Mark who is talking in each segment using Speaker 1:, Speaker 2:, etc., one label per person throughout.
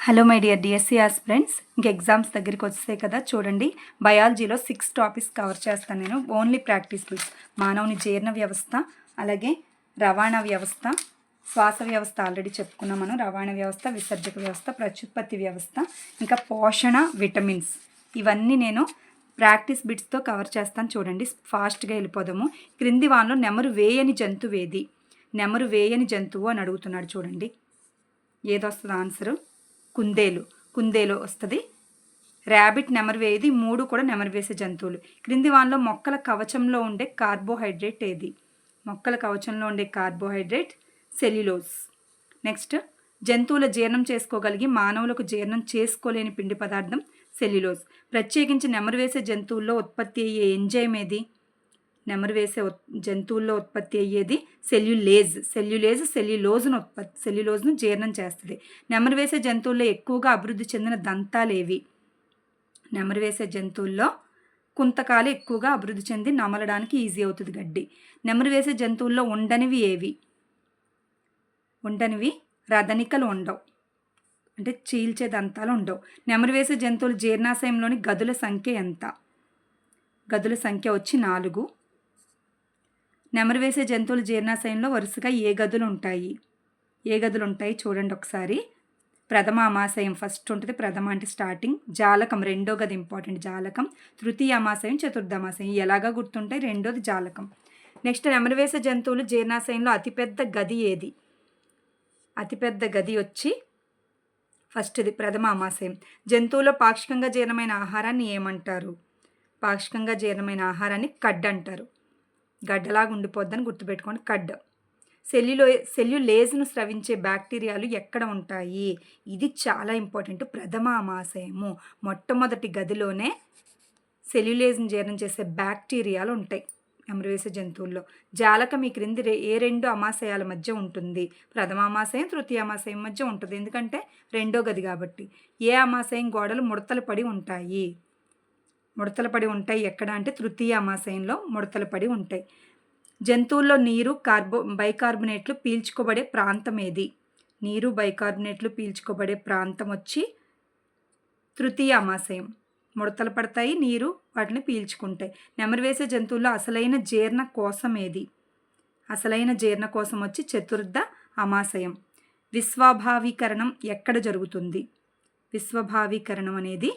Speaker 1: Hello my dear DSC aspirants, ఇంక exams దగ్గరికి వచ్చేసాయి కదా. చూడండి, బయాలజీలో 6 టాపిక్స్ కవర్ చేస్తాను నేను. Only practice bits. మానవుని జీర్ణ వ్యవస్థ, అలాగే రవాణా వ్యవస్థ, శ్వాస వ్యవస్థ ఆల్రెడీ చెప్పుకున్నాం మనం. రవాణా వ్యవస్థ, విసర్జక వ్యవస్థ, ప్రత్యుత్పత్తి వ్యవస్థ, ఇంకా పోషణ, విటమిన్స్, ఇవన్నీ నేను ప్రాక్టీస్ బిట్స్తో కవర్ చేస్తాను. చూడండి, ఫాస్ట్గా వెళ్ళిపోదాము. క్రింది వానలో నెమరు వేయని జంతువు ఏది? నెమరు వేయని జంతువు అని అడుగుతున్నాడు. చూడండి, ఏదొస్తుంది ఆన్సరు? కుందేలు వస్తుంది. ర్యాబిట్ నెమరు వేయది. 3 కూడా నెమరు వేసే జంతువులు. క్రింది వానలో మొక్కల కవచంలో ఉండే కార్బోహైడ్రేట్ ఏది? మొక్కల కవచంలో ఉండే కార్బోహైడ్రేట్ సెల్యులోజ్. నెక్స్ట్, జంతువుల జీర్ణం చేసుకోగలిగి మానవులకు జీర్ణం చేసుకోలేని పిండి పదార్థం సెల్యులోజ్. ప్రత్యేకించి నెమరు వేసే జంతువుల్లో ఉత్పత్తి అయ్యే ఎంజైమ్ ఏది? నెమరు వేసే జంతువుల్లో ఉత్పత్తి అయ్యేది సెల్యులోజ్ను జీర్ణం చేస్తుంది. నెమరు వేసే జంతువుల్లో ఎక్కువగా అభివృద్ధి చెందిన దంతాలు ఏవి? నెమరు వేసే జంతువుల్లో కుంతకాలు ఎక్కువగా అభివృద్ధి చెంది నమలడానికి ఈజీ అవుతుంది గడ్డి. నెమరు వేసే జంతువుల్లో ఉండనివి ఏవి? ఉండనివి రదనికలు ఉండవు, అంటే చీల్చే దంతాలు ఉండవు. నెమరు వేసే జంతువుల జీర్ణాశయంలోని గదుల సంఖ్య ఎంత? గదుల సంఖ్య వచ్చి 4. నెమరు వేసే జంతువుల జీర్ణాశయంలో వరుసగా ఏ గదులు ఉంటాయి చూడండి ఒకసారి. ప్రథమ ఆమాశయం ఫస్ట్ ఉంటుంది. ప్రథమ అంటే స్టార్టింగ్. జాలకం రెండో గది ఇంపార్టెంట్. జాలకం. తృతీయ ఆమాశయం, చతుర్థామాశయం ఎలాగా గుర్తుంటాయి? రెండోది జాలకం. నెక్స్ట్, నెమరు వేసే జంతువులు జీర్ణాశయంలో అతిపెద్ద గది ఏది? అతిపెద్ద గది వచ్చి ఫస్ట్ది ప్రథమ ఆమాశయం. జంతువులో పాక్షికంగా జీర్ణమైన ఆహారాన్ని ఏమంటారు? పాక్షికంగా జీర్ణమైన ఆహారాన్ని కడ్ అంటారు. గడ్డలాగా ఉండిపోద్దని గుర్తుపెట్టుకోండి, కడ్. సెల్యులేజ్ను స్రవించే బ్యాక్టీరియాలు ఎక్కడ ఉంటాయి? ఇది చాలా ఇంపార్టెంట్. ప్రథమ ఆమాశయము మొట్టమొదటి గదిలోనే సెల్యులేజ్ను జీర్ణం చేసే బ్యాక్టీరియాలు ఉంటాయి నెమరు వేసే జంతువుల్లో. జాలకం ఈ క్రింది ఏ 2 ఆమాశయాల మధ్య ఉంటుంది? ప్రథమ ఆమాశయం, తృతీయ ఆమాశయం మధ్య ఉంటుంది, ఎందుకంటే రెండో గది కాబట్టి. ఏ ఆమాశయం గోడలు ముడతలు పడి ఉంటాయి? ఎక్కడ అంటే తృతీయ ఆమాశయంలో ముడతలు పడి ఉంటాయి. జంతువుల్లో నీరు, బైకార్బోనేట్లు పీల్చుకోబడే ప్రాంతం ఏది? నీరు, బైకార్బోనేట్లు పీల్చుకోబడే ప్రాంతం వచ్చి తృతీయ ఆమాశయం. ముడతలు పడతాయి, నీరు వాటిని పీల్చుకుంటాయి. నెమరు వేసే జంతువుల్లో అసలైన జీర్ణ కోశం ఏది? అసలైన జీర్ణ కోశం వచ్చి చతుర్థ ఆమాశయం. విశ్వభావీకరణం ఎక్కడ జరుగుతుంది? విశ్వభావీకరణం అనేది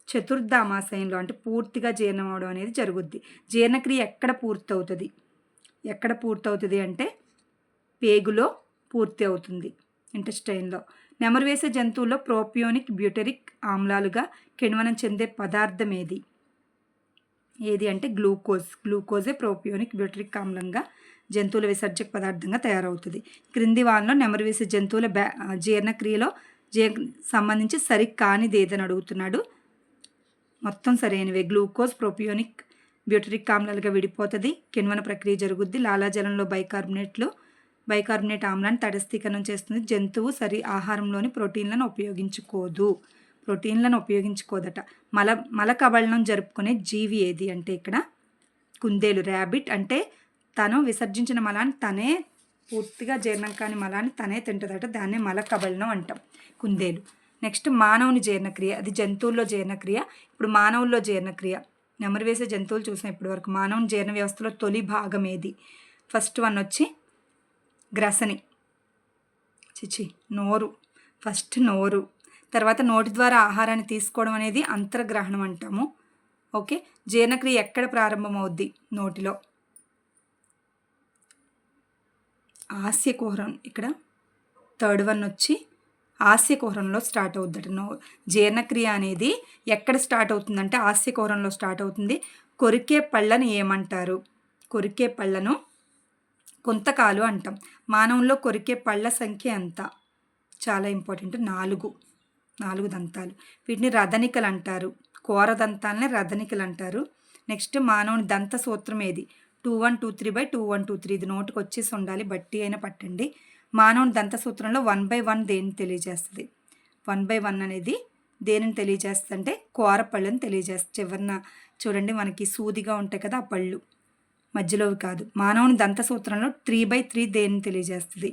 Speaker 1: చతుర్థ ఆమాశయంలో, అంటే పూర్తిగా జీర్ణం అవడం అనేది జరుగుద్ది. జీర్ణక్రియ ఎక్కడ పూర్తవుతుంది అంటే పేగులో పూర్తి అవుతుంది, ఇంటెస్టైన్లో. నెమరు వేసే జంతువుల్లో ప్రోపియోనిక్, బ్యూటరిక్ ఆమ్లాలుగా కిణ్వనం చెందే పదార్థం ఏది అంటే గ్లూకోజే ప్రోపియోనిక్, బ్యూటరిక్ ఆమ్లంగా జంతువుల విసర్జక పదార్థంగా తయారవుతుంది. క్రింది వానలో నెమరు వేసే జంతువుల జీర్ణక్రియలో సంబంధించి సరికానిది ఏదని అడుగుతున్నాడు. మొత్తం సరైనవే. గ్లూకోజ్ ప్రోపియోనిక్, బ్యూటరిక్ ఆమ్లాలుగా విడిపోతుంది, కిణ్వన ప్రక్రియ జరుగుద్ది. లాలాజలంలో బైకార్బోనేట్ ఆమ్లాన్ని తటస్థీకరణం చేస్తుంది. జంతువు ఆహారంలోని ప్రోటీన్లను ఉపయోగించుకోదట. మలకబళనం జరుపుకునే జీవి ఏది అంటే ఇక్కడ కుందేలు. ర్యాబిట్ అంటే తను విసర్జించిన మలాన్ని తనే, పూర్తిగా జీర్ణం కాని మలాన్ని తనే తింటుందట, దాన్నే మలకబళనం అంటాం, కుందేలు. నెక్స్ట్, మానవుని జీర్ణక్రియ. అది జంతువుల్లో జీర్ణక్రియ. ఇప్పుడు మానవుల్లో జీర్ణక్రియ. నెమరు వేసే జంతువులు చూసాం ఇప్పటి వరకు. మానవుని జీర్ణ వ్యవస్థలో తొలి భాగం ఏది? ఫస్ట్ వన్ వచ్చి గ్రసని, నోరు. ఫస్ట్ నోరు. తర్వాత నోటి ద్వారా ఆహారాన్ని తీసుకోవడం అనేది అంతర్గ్రహణం అంటాము. ఓకే. జీర్ణక్రియ ఎక్కడ ప్రారంభమవుద్ది? నోటిలో. ఆస్యకుహరం. ఇక్కడ థర్డ్ వన్ వచ్చి ఆస్యకుహరంలో స్టార్ట్ అవుద్దట. జీర్ణక్రియ అనేది ఎక్కడ స్టార్ట్ అవుతుందంటే ఆస్యకుహరంలో స్టార్ట్ అవుతుంది. కొరికే పళ్ళను ఏమంటారు? కొరికే పళ్ళను కుంతకాలు అంటాం. మానవుల్లో కొరికే పళ్ళ సంఖ్య ఎంత? చాలా ఇంపార్టెంట్. 4 దంతాలు. వీటిని రదనికలు అంటారు. కోర దంతాలనే రదనికలు అంటారు. నెక్స్ట్, మానవుని దంత సూత్రం ఏది? 2123/2123. ఇది నోటికి వచ్చేసి ఉండాలి, బట్టి అయినా పట్టండి. మానవుని దంత సూత్రంలో 1/1 దేనిని తెలియజేస్తుంది? 1/1 అనేది దేనిని తెలియజేస్తుంది అంటే కోర పళ్ళని తెలియజేస్తుంది. చివరిన చూడండి, మనకి సూదిగా ఉంటాయి కదా, ఆ పళ్ళు, మధ్యలోవి కాదు. మానవుని దంత సూత్రంలో 3/3 దేనిని తెలియజేస్తుంది?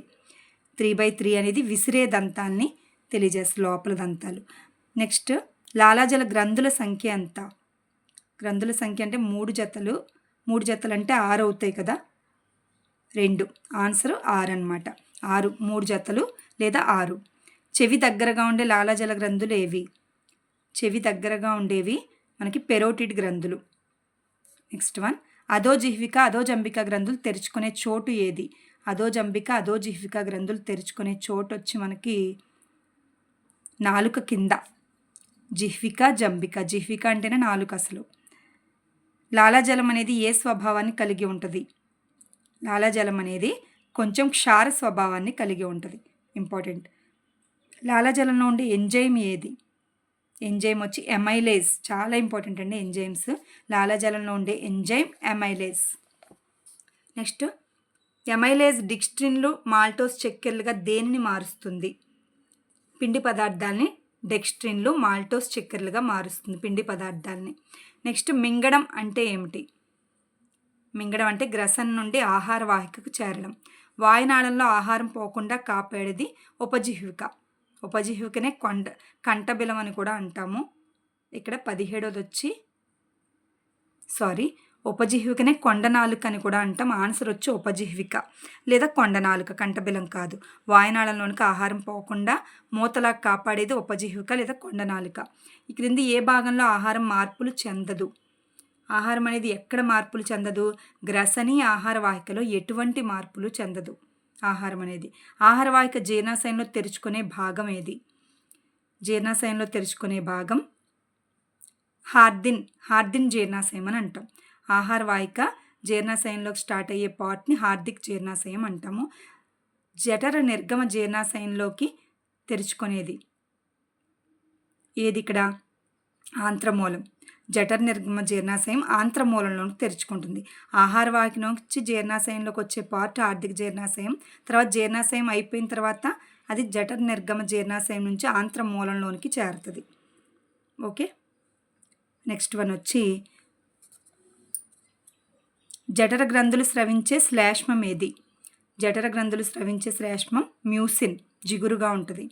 Speaker 1: 3/3 అనేది విసిరే దంతాన్ని తెలియజేస్తుంది లోపల దంతాలు. నెక్స్ట్ లాలాజల గ్రంథుల సంఖ్య ఎంత? గ్రంథుల సంఖ్య అంటే 3 జతలు. 3 జతలు అంటే 6 అవుతాయి కదా, 2. ఆన్సర్ 6 అనమాట. 6, 3 జతలు లేదా 6. చెవి దగ్గరగా ఉండే లాలాజల గ్రంథులు ఏవి? చెవి దగ్గరగా ఉండేవి మనకి పెరోటిడ్ గ్రంథులు. నెక్స్ట్ వన్, అధోజిహ్విక అధోజంబిక గ్రంథులు తెరుచుకునే చోటు ఏది? అధోజంబిక అధోజిహ్విక గ్రంథులు తెరుచుకునే చోటు వచ్చి మనకి నాలుక కింద. జిహ్విక జంబిక. జిహ్విక అంటేనే నాలుక అసలు. లాలాజలం అనేది ఏ స్వభావాన్ని కలిగి ఉంటుంది? లాలాజలం అనేది కొంచెం క్షార స్వభావాన్ని కలిగి ఉంటుంది. ఇంపార్టెంట్. లాలాజలంలో ఉండే ఎంజైమ్ ఏది? ఎంజైమ్ వచ్చి ఎమైలేజ్. చాలా ఇంపార్టెంట్ అండి ఎంజైమ్స్. లాలాజలంలో ఉండే ఎంజైమ్ ఎమైలేజ్. నెక్స్ట్, ఎమైలేజ్ డిక్స్ట్రిన్లు మాల్టోస్ చక్కెరలుగా దేనిని మారుస్తుంది? పిండి పదార్థాలని డెక్స్ట్రిన్లు మాల్టోస్ చక్కెరలుగా మారుస్తుంది పిండి పదార్థాలని. నెక్స్ట్, మింగడం అంటే ఏమిటి? మింగడం అంటే గ్రసన్ నుండి ఆహార వాహికకు చేరడం. వాయునాళంలో ఆహారం పోకుండా కాపాడేది ఉపజిహ్విక. ఉపజిహ్వికనే కంఠబిలం అని కూడా అంటాము. ఇక్కడ 17ది వచ్చి ఉపజిహ్వికనే కొండనాలుక అని కూడా అంటాం. ఆన్సర్ వచ్చి ఉపజిహ్విక లేదా కొండనాలుక, కంఠబిలం కాదు. వాయునాళంలోనికి ఆహారం పోకుండా మూతలా కాపాడేది ఉపజిహ్విక లేదా కొండనాలుక. ఈ క్రింది ఏ భాగంలో ఆహారం మార్పులు చెందదు? ఆహారం అనేది ఎక్కడ మార్పులు చెందదు? గ్రసని ఆహార వాహికలో ఎటువంటి మార్పులు చెందదు ఆహారం అనేది. ఆహార వాహిక జీర్ణాశయంలో తెరుచుకునే భాగం ఏది? జీర్ణాశయంలో తెరుచుకునే భాగం హార్దిన్ జీర్ణాశయం అని అంటాం. ఆహార వాహిక జీర్ణాశయంలోకి స్టార్ట్ అయ్యే పార్ట్ని హార్దిక్ జీర్ణాశయం అంటాము. జఠర నిర్గమ జీర్ణాశయంలోకి తెరుచుకునేది ఏది? ఇక్కడ ఆంత్రమూలం. జఠర నిర్గమ జీర్ణాశయం ఆంత్రమూలంలోకి తెరుచుకుంటుంది. ఆహార వాహిక నుంచి జీర్ణాశయంలోకి వచ్చే పార్ట్ హార్దిక జీర్ణాశయం. తర్వాత జీర్ణాశయం అయిపోయిన తర్వాత అది జఠర నిర్గమ జీర్ణాశయం నుంచి ఆంత్రమూలంలోనికి చేరుతుంది. ఓకే. నెక్స్ట్ వన్ వచ్చి జఠర గ్రంథులు స్రవించే శ్లేష్మం ఏది? జఠర గ్రంథులు స్రవించే శ్లేష్మం మ్యూసిన్, జిగురుగా ఉంటుంది.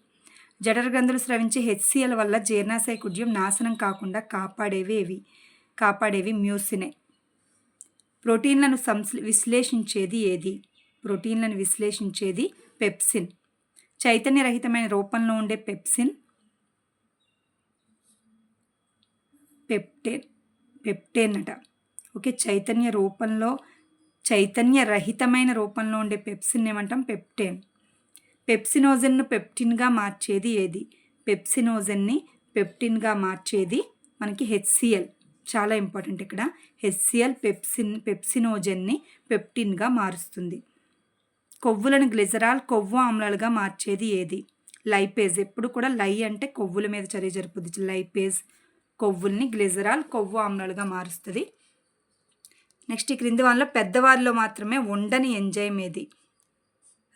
Speaker 1: జఠర గ్రంథులు స్రవించే హెచ్సిఎల్ వల్ల జీర్ణాశయ కుడ్యం నాశనం కాకుండా కాపాడేవి మ్యూసినే. ప్రోటీన్లను విశ్లేషించేది ఏది? ప్రోటీన్లను విశ్లేషించేది పెప్సిన్. చైతన్యరహితమైన రూపంలో ఉండే పెప్సిన్ పెప్టేన్ అట. ఓకే. చైతన్యరహితమైన రూపంలో ఉండే పెప్సిన్ ఏమంటాం? పెప్టేన్. పెప్సినోజెన్ను పెప్టిన్గా మార్చేది ఏది? పెప్సినోజెన్ని పెప్టిన్గా మార్చేది మనకి హెచ్సిఎల్. చాలా ఇంపార్టెంట్ ఇక్కడ. హెచ్సిఎల్ పెప్సినోజెన్ని పెప్టిన్గా మారుస్తుంది. కొవ్వులను గ్లిజరాల్ కొవ్వు ఆమ్లాలుగా మార్చేది ఏది? లైపేజ్. ఎప్పుడు కూడా లై అంటే కొవ్వుల మీద చర్య జరుపుద్ది. లైపేజ్ కొవ్వుల్ని గ్లిజరాల్ కొవ్వు ఆమ్లాలుగా మారుస్తుంది. నెక్స్ట్, ఈ క్రింది వాళ్ళలో పెద్దవారిలో మాత్రమే ఉండని ఎంజైమ్ ఏది?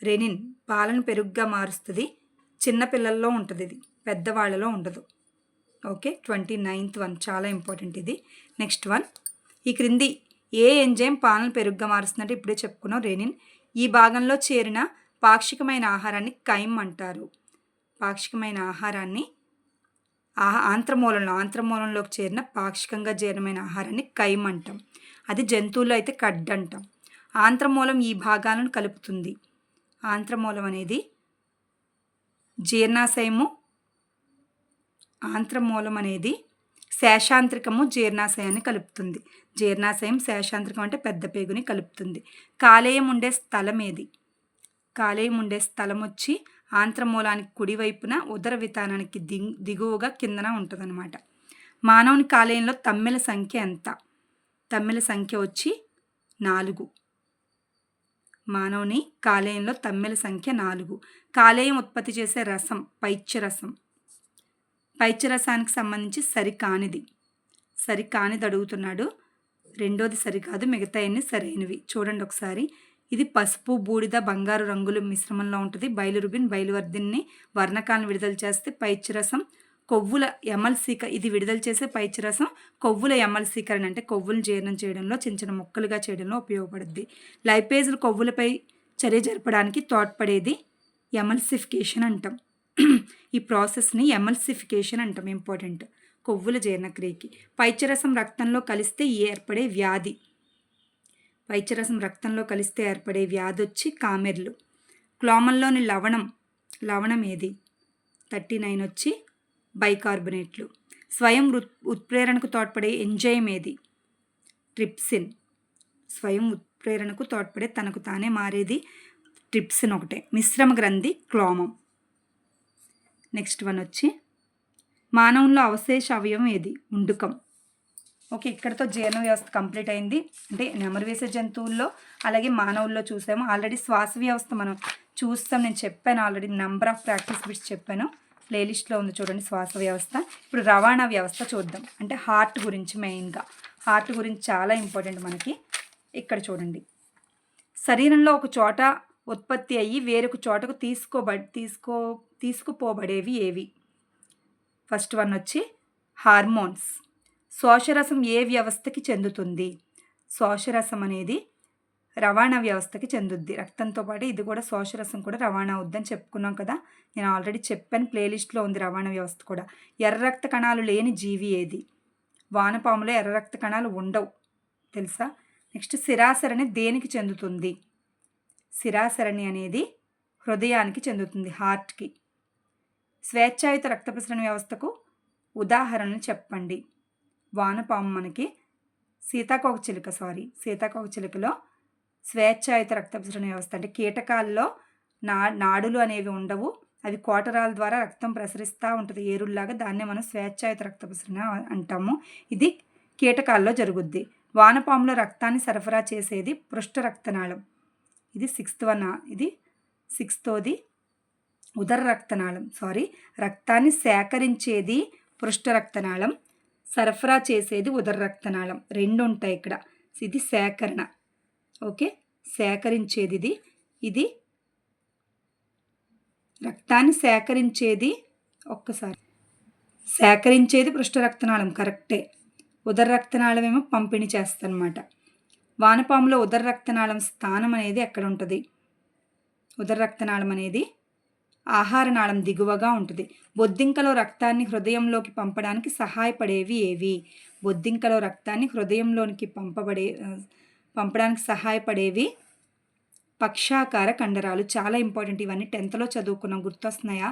Speaker 1: రెనిన్. పాలను పెరుగుగా మారుస్తుంది. చిన్నపిల్లల్లో ఉంటుంది ఇది, పెద్దవాళ్ళలో ఉండదు. ఓకే. 29th వన్ చాలా ఇంపార్టెంట్ ఇది. నెక్స్ట్ వన్, ఈ క్రింది ఏ ఎంజైమ్ పాలను పెరుగుగా మారుస్తుందంటే ఇప్పుడే చెప్పుకున్నాం, రెనిన్. ఈ భాగంలో చేరిన పాక్షికమైన ఆహారాన్ని కైమ్ అంటారు. పాక్షికమైన ఆహారాన్ని ఆంత్రమూలంలోకి చేరిన పాక్షికంగా జీర్ణమైన ఆహారాన్ని కైమ్ అంటాం. అది జంతువుల్లో అయితే కడ్ అంటాం. ఆంత్రమూలం ఈ భాగాలను కలుపుతుంది. ఆంత్రమూలం అనేది జీర్ణాశయము, ఆంత్రమూలం అనేది శేషాంత్రికము జీర్ణాశయాన్ని కలుపుతుంది. జీర్ణాశయం శేషాంత్రికం అంటే పెద్ద పేగుని కలుపుతుంది. కాలేయం ఉండే స్థలం ఏది? కాలేయం ఉండే స్థలం వచ్చి ఆంత్రమూలానికి కుడివైపున ఉదర వితానానికి దిగువగా కిందన ఉంటుందన్నమాట. మానవుని కాలేయంలో తమ్మెల సంఖ్య ఎంత? తమ్మెల సంఖ్య వచ్చి 4. మానవుని కాలేయంలో తమ్మెల సంఖ్య 4. కాలేయం ఉత్పత్తి చేసే రసం పైత్యరసం. పైత్యరసానికి సంబంధించి సరికానిది అడుగుతున్నాడు. రెండోది సరికాదు, మిగతా అన్ని సరైనవి. చూడండి ఒకసారి. ఇది పసుపు, బూడిద, బంగారు రంగుల మిశ్రమంలో ఉంటుంది. బైలురుబిన్, బైలువర్ధిన్ని వర్ణకాలను విడుదల చేస్తే పైత్యరసం కొవ్వుల ఎమల్సీకరణ. ఇది విడుదల చేసే పైత్యరసం కొవ్వుల ఎమల్సీకరణ అంటే కొవ్వులు జీర్ణం చేయడంలో, చిన్న చిన్న ముక్కలుగా చేయడంలో ఉపయోగపడుద్ది. లైపేజ్లు కొవ్వులపై చర్య జరపడానికి తోడ్పడేది ఎమల్సిఫికేషన్ అంటాం. ఈ ప్రాసెస్ని ఎమల్సిఫికేషన్ అంటాం. ఇంపార్టెంట్. కొవ్వుల జీర్ణక్రియకి. పైత్యరసం రక్తంలో కలిస్తే ఏర్పడే వ్యాధి. పైత్యరసం రక్తంలో కలిస్తే ఏర్పడే వ్యాధి వచ్చి కామెర్లు. క్లోమంలోని లవణం ఏది? 39 వచ్చి బైకార్బోనేట్లు. స్వయం ఉత్ప్రేరణకు తోడ్పడే ఎంజైమ్ ఏది? ట్రిప్సిన్. స్వయం ఉత్ప్రేరణకు తోడ్పడే తనకు తానే మారేది ట్రిప్సిన్ ఒకటే. మిశ్రమ గ్రంథి క్లోమం. నెక్స్ట్ వన్ వచ్చి మానవుల్లో అవశేష అవయవం ఏది? ఉండుకం. ఓకే, ఇక్కడతో జీర్ణ వ్యవస్థ కంప్లీట్ అయింది. అంటే నెమరు వేసే జంతువుల్లో అలాగే మానవుల్లో చూసాము. ఆల్రెడీ శ్వాస వ్యవస్థ మనం చూస్తాం. నేను చెప్పాను already, number of practice bits చెప్పాను. ప్లేలిస్ట్లో ఉంది చూడండి శ్వాస వ్యవస్థ. ఇప్పుడు రవాణా వ్యవస్థ చూద్దాం. అంటే హార్ట్ గురించి, మెయిన్గా హార్ట్ గురించి చాలా ఇంపార్టెంట్ మనకి. ఇక్కడ చూడండి, శరీరంలో ఒక చోట ఉత్పత్తి అయ్యి వేరొక చోటకు తీసుకుపోబడేవి ఏవి? ఫస్ట్ వన్ వచ్చి హార్మోన్స్. శోషరసం ఏ వ్యవస్థకి చెందుతుంది? శోషరసం అనేది రవాణా వ్యవస్థకి చెందుద్ది. రక్తంతో పాటు ఇది కూడా శోషరసం కూడా రవాణా అవుద్దని చెప్పుకున్నాం కదా. నేను ఆల్రెడీ చెప్పాను, ప్లేలిస్ట్లో ఉంది రవాణా వ్యవస్థ కూడా. ఎర్ర రక్త కణాలు లేని జీవి ఏది? వానపాములో ఎర్ర రక్త కణాలు ఉండవు, తెలుసా? నెక్స్ట్ శిరాసరణి దేనికి చెందుతుంది? శిరాసరణి అనేది హృదయానికి చెందుతుంది, హార్ట్కి. స్వేచ్ఛాయుత రక్త ప్రసరణ వ్యవస్థకు ఉదాహరణలు చెప్పండి. వానపాము మనకి సీతాకోకచిలుకలో స్వేచ్ఛాయుత రక్త ప్రసరణ వ్యవస్థ. అంటే కీటకాల్లో నాడులు అనేవి ఉండవు, అవి కోటరాల ద్వారా రక్తం ప్రసరిస్తూ ఉంటుంది ఏరుల్లాగా. దాన్నే మనం స్వేచ్ఛాయుత రక్త ప్రసరణ అంటాము. ఇది కీటకాల్లో జరుగుద్ది. వానపాములో రక్తాన్ని సరఫరా చేసేది పృష్ఠ రక్తనాళం. ఇది సిక్స్తోది ఉదర రక్తనాళం. రక్తాన్ని సేకరించేది పృష్ఠ రక్తనాళం, సరఫరా చేసేది ఉదర రక్తనాళం. రెండు ఉంటాయి ఇక్కడ. ఇది సేకరణ. ఓకే, సేకరించేది ఇది రక్తాన్ని సేకరించేది పృష్ఠ రక్తనాళం, కరెక్టే. ఉదర రక్తనాళం ఏమో పంపిణీ చేస్తారనమాట. వానపాములో ఉదర రక్తనాళం స్థానం అనేది ఎక్కడ ఉంటుంది? ఉదర రక్తనాళం అనేది ఆహార నాళం దిగువగా ఉంటుంది. బొద్దింకలో రక్తాన్ని హృదయంలోకి పంపడానికి సహాయపడేవి ఏవి? బొద్దింకలో రక్తాన్ని హృదయంలోనికి పంపడానికి సహాయపడేవి పక్షాకార కండరాలు. చాలా ఇంపార్టెంట్. ఇవన్నీ 10th చదువుకున్నాం, గుర్తొస్తున్నాయా?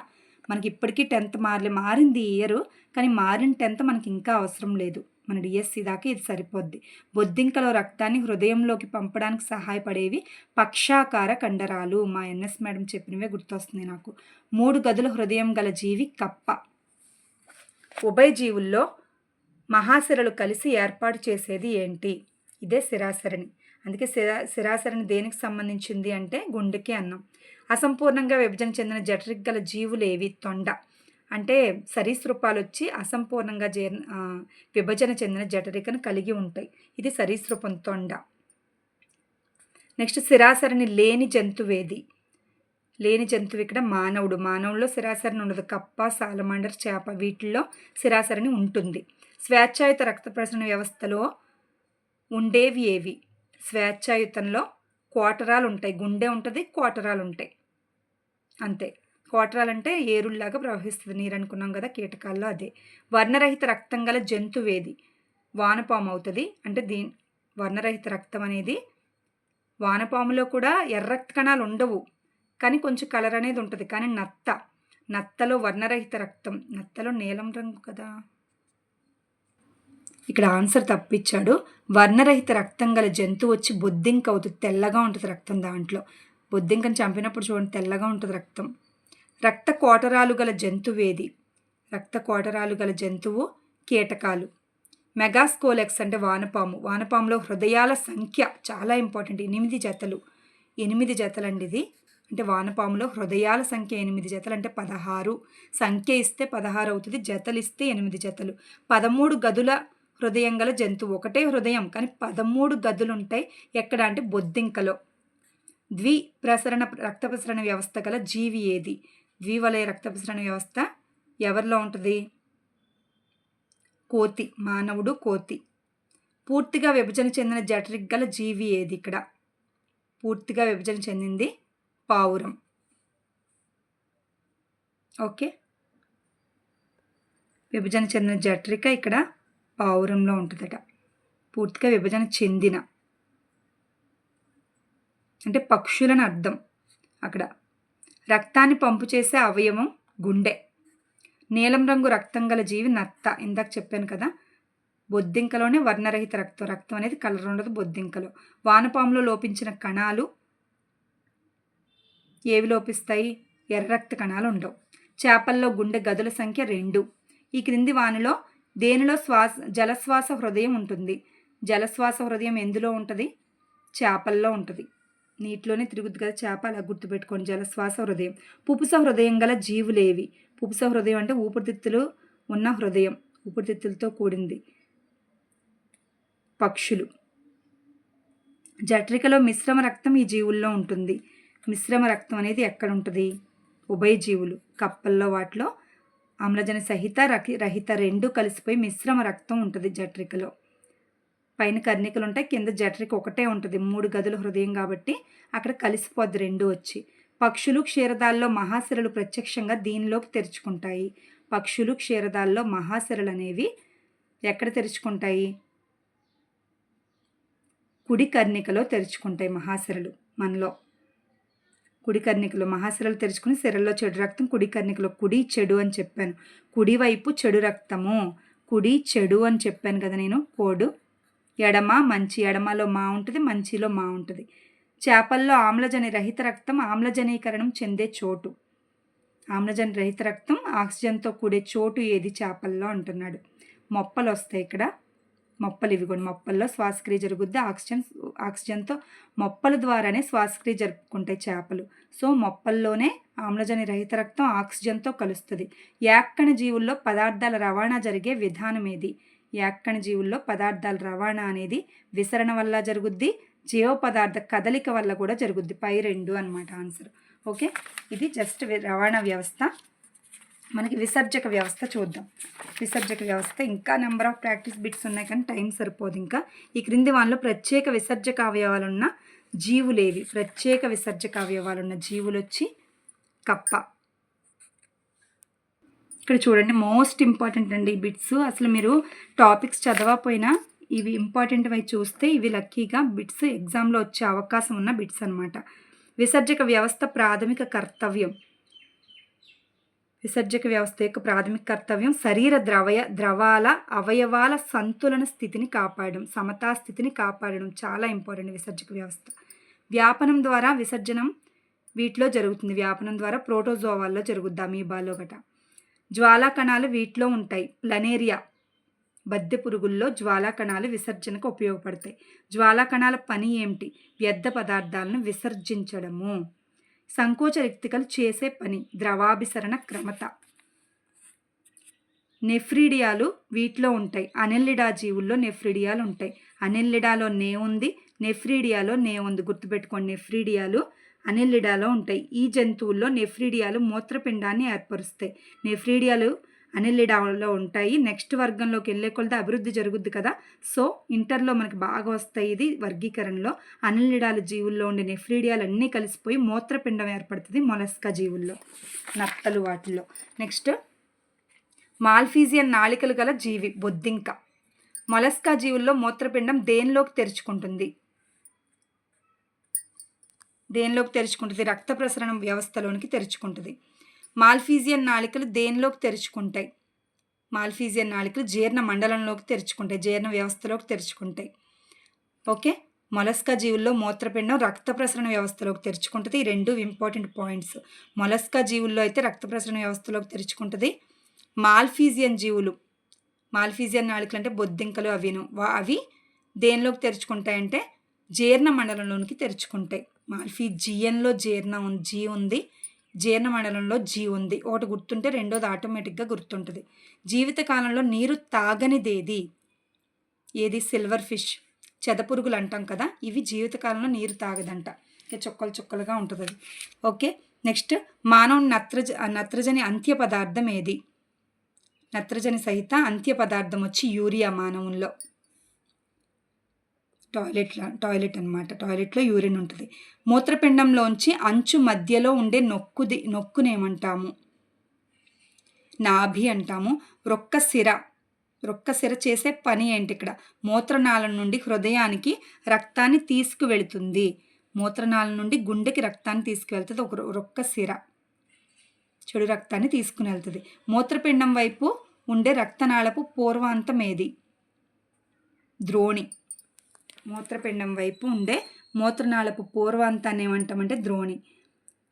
Speaker 1: మనకి ఇప్పటికీ 10th మారింది ఇయర్, కానీ మారిన 10th మనకి ఇంకా అవసరం లేదు. మన డిఎస్సి దాకా ఇది సరిపోద్ది. బొద్దింకలో రక్తాన్ని హృదయంలోకి పంపడానికి సహాయపడేవి పక్షాకార కండరాలు. మా ఎన్ఎస్ మేడం చెప్పినవే గుర్తొస్తున్నాయి నాకు. 3 గదుల హృదయం గల జీవి కప్ప. ఉభయ జీవుల్లో మహాశిరలు కలిసి ఏర్పాటు చేసేది ఏంటి? ఇదే శిరాసరణి. అందుకే శిరాసరణి దేనికి సంబంధించింది అంటే గుండెకి అన్నం. అసంపూర్ణంగా విభజన చెందిన జఠరిక గల జీవులు ఏవి? తొండ. అంటే సరీసృపాలు వచ్చి అసంపూర్ణంగా విభజన చెందిన జఠరికను కలిగి ఉంటాయి. ఇది సరీసృపం, తొండ. నెక్స్ట్ శిరాసరణి లేని జంతువేది? లేని జంతువు ఇక్కడ మానవుడు. మానవుల్లో శిరాసరణి ఉండదు. కప్ప, సాలమాండర్, చేప వీటిల్లో శిరాసరణి ఉంటుంది. స్వేచ్ఛాయుత రక్త ప్రసరణ వ్యవస్థలో ఉండేవి ఏవి? స్వేచ్ఛాయుతంలో కోటరాలు ఉంటాయి. గుండె ఉంటుంది, కోటరాలు ఉంటాయి, అంతే. కోటరాలు అంటే ఏరుల్లాగా ప్రవహిస్తుంది నీరు అనుకున్నాం కదా కీటకాల్లో, అదే. వర్ణరహిత రక్తం గల జంతువేది? వానపాము అవుతుంది. అంటే వర్ణరహిత రక్తం అనేది వానపాములో కూడా ఎర్ర రక్త కణాలు ఉండవు, కానీ కొంచెం కలర్ అనేది ఉంటుంది. కానీ నత్తలో వర్ణరహిత రక్తం, నత్తలో నీలం రంగు కదా. ఇక్కడ ఆన్సర్ తప్పిచ్చాడు. వర్ణరహిత రక్తం గల జంతువు వచ్చి బొద్దింక అవుతుంది. తెల్లగా ఉంటుంది రక్తం దాంట్లో. బొద్దింకని చంపినప్పుడు చూడండి తెల్లగా ఉంటుంది రక్తం. రక్త కోటరాలు గల జంతువేది? రక్త కోటరాలు గల జంతువు కీటకాలు. మెగాస్కోలెక్స్ అంటే వానపాము. వానపాములో హృదయాల సంఖ్య చాలా ఇంపార్టెంట్. 8 జతలు. 8 జతలండి ఇది. అంటే వానపాములో హృదయాల సంఖ్య 8 జతలు అంటే 16. సంఖ్య ఇస్తే 16 అవుతుంది, జతలు ఇస్తే 8 జతలు. 13 గదుల హృదయం గల జంతువు. ఒకటే హృదయం కానీ 13 గదులు ఉంటాయి. ఎక్కడ అంటే బొద్దింకలో. రక్త ప్రసరణ వ్యవస్థ గల జీవి ఏది? ద్వివలయ రక్త ప్రసరణ వ్యవస్థ ఎవరిలో ఉంటుంది? కోతి. మానవుడు, కోతి. పూర్తిగా విభజన చెందిన జఠరిక గల జీవి ఏది? ఇక్కడ పూర్తిగా విభజన చెందింది పావురం. ఓకే, విభజన చెందిన జఠరిక ఇక్కడ పావురంలో ఉంటుందట. పూర్తిగా విభజన చెందిన అంటే పక్షులని అర్థం. అక్కడ రక్తాన్ని పంపు చేసే అవయవం గుండె. నీలం రంగు రక్తం గల జీవి నత్త. ఇందాక చెప్పాను కదా, బొద్దింకలోనే వర్ణరహిత రక్తం. రక్తం అనేది కలర్ ఉండదు బొద్దింకలో. వానపాములో లోపించిన కణాలు ఏవి లోపిస్తాయి? ఎర్ర రక్త కణాలు ఉండవు. చేపల్లో గుండె గదుల సంఖ్య 2. ఈ క్రింది వానిలో దేనిలో జలశ్వాస హృదయం ఉంటుంది? జలశ్వాస హృదయం ఎందులో ఉంటుంది? చేపల్లో ఉంటుంది. నీటిలోనే తిరుగుద్ది కదా చేప, అలా గుర్తుపెట్టుకోండి. జలశ్వాస హృదయం. పుపుస హృదయం గల జీవులేవి? పుపుస హృదయం అంటే ఊపిరితిత్తులు ఉన్న హృదయం, ఊపిరితిత్తులతో కూడింది. పక్షులు. జఠరికలో మిశ్రమ రక్తం ఈ జీవుల్లో ఉంటుంది. మిశ్రమ రక్తం అనేది ఎక్కడ ఉంటుంది? ఉభయజీవులు. కప్పల్లో వాటిలో ఆమ్లజన సహిత రహిత 2 కలిసిపోయి మిశ్రమ రక్తం ఉంటుంది జఠరికలో. పైన కర్ణికలు ఉంటాయి, కింద జఠరిక ఒకటే ఉంటుంది. 3 గదుల హృదయం కాబట్టి అక్కడ కలిసిపోద్ది 2 వచ్చి. పక్షులు క్షీరదాల్లో మహాశిరలు ప్రత్యక్షంగా దీనిలోకి తెరుచుకుంటాయి. పక్షులు క్షీరదాల్లో మహాశిరలు అనేవి ఎక్కడ తెరుచుకుంటాయి? కుడి కర్ణికలో తెరుచుకుంటాయి మహాశిరలు. మనలో కుడి కర్ణికలో మహాశిరలు తెరుచుకుని శిరల్లో చెడు రక్తం కుడి కర్ణికలో. కుడి చెడు అని చెప్పాను. కుడివైపు చెడు రక్తము, కుడి చెడు అని చెప్పాను కదా నేను. కోడు ఎడమ మంచి. ఎడమలో మా ఉంటుంది, మంచిలో మా ఉంటుంది. చేపల్లో ఆమ్లజని రహిత రక్తం ఆమ్లజనీకరణం చెందే చోటు. ఆమ్లజని రహిత రక్తం ఆక్సిజన్తో కూడే చోటు ఏది చేపల్లో అంటున్నాడు. మొప్పలు వస్తాయి ఇక్కడ. మొప్పలు ఇవి కూడా. మొప్పల్లో శ్వాసక్రియ జరుగుద్ది. ఆక్సిజన్తో మొప్పల ద్వారానే శ్వాసక్రియ జరుపుకుంటాయి చేపలు. సో మొప్పల్లోనే ఆమ్లజని రహిత రక్తం ఆక్సిజన్తో కలుస్తుంది. యాక్కణ జీవుల్లో పదార్థాల రవాణా జరిగే విధానం ఏది? యాక్కణ జీవుల్లో పదార్థాల రవాణా అనేది విసరణ వల్ల జరుగుద్ది, జీవ పదార్థ కదలిక వల్ల కూడా జరుగుద్ది. పై 2 అనమాట ఆన్సర్. ఓకే, ఇది జస్ట్ రవాణా వ్యవస్థ. మనకి విసర్జక వ్యవస్థ చూద్దాం. విసర్జక వ్యవస్థ ఇంకా నెంబర్ ఆఫ్ ప్రాక్టీస్ బిట్స్ ఉన్నాయి కానీ టైం సరిపోదు. ఇంకా ఈ క్రింది వాళ్ళలో ప్రత్యేక విసర్జక అవయవాలున్న జీవులేవి? ప్రత్యేక విసర్జక అవయవాలున్న జీవులు వచ్చి కప్ప. ఇక్కడ చూడండి, మోస్ట్ ఇంపార్టెంట్ అండి ఈ బిట్స్. అసలు మీరు టాపిక్స్ చదవకపోయినా ఇవి ఇంపార్టెంట్ అవి చూస్తే ఇవి లక్కీగా బిట్స్ ఎగ్జామ్లో వచ్చే అవకాశం ఉన్న బిట్స్ అనమాట. విసర్జక వ్యవస్థ ప్రాథమిక కర్తవ్యం. విసర్జక వ్యవస్థ యొక్క ప్రాథమిక కర్తవ్యం శరీర ద్రవాల అవయవాల సంతులన స్థితిని కాపాడడం, సమతా స్థితిని కాపాడడం. చాలా ఇంపార్టెంట్ విసర్జక వ్యవస్థ. వ్యాపనం ద్వారా విసర్జనం వీటిలో జరుగుతుంది. వ్యాపనం ద్వారా ప్రోటోజోవాల్లో జరుగుద్ది, అమీబాలో గట. జ్వాలా కణాలు వీటిలో ఉంటాయి. ప్లనేరియా బద్దె పురుగుల్లో జ్వాలా కణాలు విసర్జనకు ఉపయోగపడతాయి. జ్వాలా కణాల పని ఏమిటి? వ్యర్థ పదార్థాలను విసర్జించడము. సంకోచ రిక్తికలు చేసే పని ద్రవాభిసరణ క్రమత. నెఫ్రీడియాలు వీటిలో ఉంటాయి. అనెల్లిడా జీవుల్లో నెఫ్రీడియాలు ఉంటాయి. అనెల్లిడాలో నే ఉంది, నెఫ్రీడియాలో నే ఉంది. గుర్తుపెట్టుకోండి, నెఫ్రీడియాలు అనెల్లిడాలో ఉంటాయి. ఈ జంతువుల్లో నెఫ్రీడియాలు మూత్రపిండాన్ని ఏర్పరుస్తాయి. నెఫ్రీడియాలు అనెల్లిడాలో ఉంటాయి. నెక్స్ట్ వర్గంలోకి వెళ్ళే కొలది అభివృద్ధి జరుగుద్ది కదా. సో ఇంటర్లో మనకి బాగా వస్తాయి. ఇది వర్గీకరణలో అనెల్లిడాల జీవుల్లో ఉండే నెఫ్రీడియాలు అన్నీ కలిసిపోయి మూత్రపిండం ఏర్పడుతుంది మొలస్కా జీవుల్లో, నత్తలు వాటిల్లో. నెక్స్ట్ మాల్ఫీజియన్ నాళికలు గల జీవి బొద్దింక. మొలస్కా జీవుల్లో మూత్రపిండం దేనిలోకి తెరుచుకుంటుంది? దేనిలోకి తెరుచుకుంటుంది? రక్త ప్రసరణ వ్యవస్థలోనికి తెరుచుకుంటుంది. మాల్ఫీజియన్ నాళికలు దేనిలోకి తెరుచుకుంటాయి? మాల్ఫీజియన్ నాళికలు జీర్ణ మండలంలోకి తెరుచుకుంటాయి, జీర్ణ వ్యవస్థలోకి తెరుచుకుంటాయి. ఓకే, మొలస్కా జీవుల్లో మూత్రపిండం రక్త ప్రసరణ వ్యవస్థలోకి తెరుచుకుంటుంది. ఈ 2 ఇంపార్టెంట్ పాయింట్స్. మొలస్కా జీవుల్లో అయితే రక్త ప్రసరణ వ్యవస్థలోకి తెరుచుకుంటుంది. మాల్ఫీజియన్ జీవులు, మాల్ఫీజియన్ నాళికలు అంటే బొద్దింకలు అవి దేనిలోకి తెరుచుకుంటాయంటే జీర్ణ మండలంలోనికి తెరుచుకుంటాయి. మాల్ఫీజియన్లో జీ ఉంది, జీర్ణ మండలంలో జీ ఉంది. ఒకటి గుర్తుంటే రెండోది ఆటోమేటిక్గా గుర్తుంటుంది. జీవితకాలంలో నీరు తాగనిదేది? ఏది? సిల్వర్ ఫిష్, చెదపురుగులు అంటాం కదా, ఇవి జీవితకాలంలో నీరు తాగదంట. ఇక చుక్కలు చుక్కలుగా ఉంటుంది అది. ఓకే, నెక్స్ట్ మానవుని నత్రజని అంత్య పదార్థం ఏది? నత్రజని సహిత అంత్య పదార్థం వచ్చి యూరియా. మానవుల్లో టాయిలెట్ అనమాట, టాయిలెట్లో యూరిన్ ఉంటుంది. మూత్రపిండంలోంచి అంచు మధ్యలో ఉండే నొక్కునేమంటాము? నాభి అంటాము. రొక్కసిర చేసే పని ఏంటి ఇక్కడ? మూత్రనాళం నుండి హృదయానికి రక్తాన్ని తీసుకువెళుతుంది. మూత్రనాళం నుండి గుండెకి రక్తాన్ని తీసుకువెళ్తుంది ఒక రొక్కసిర. చెడు రక్తాన్ని తీసుకుని వెళ్తుంది. మూత్రపిండం వైపు ఉండే రక్తనాళపు పూర్వాంతం ఏది? ద్రోణి. మూత్రపిండం వైపు ఉండే మూత్రనాళపు పూర్వాంతాన్ని ఏమంటామంటే ద్రోణి.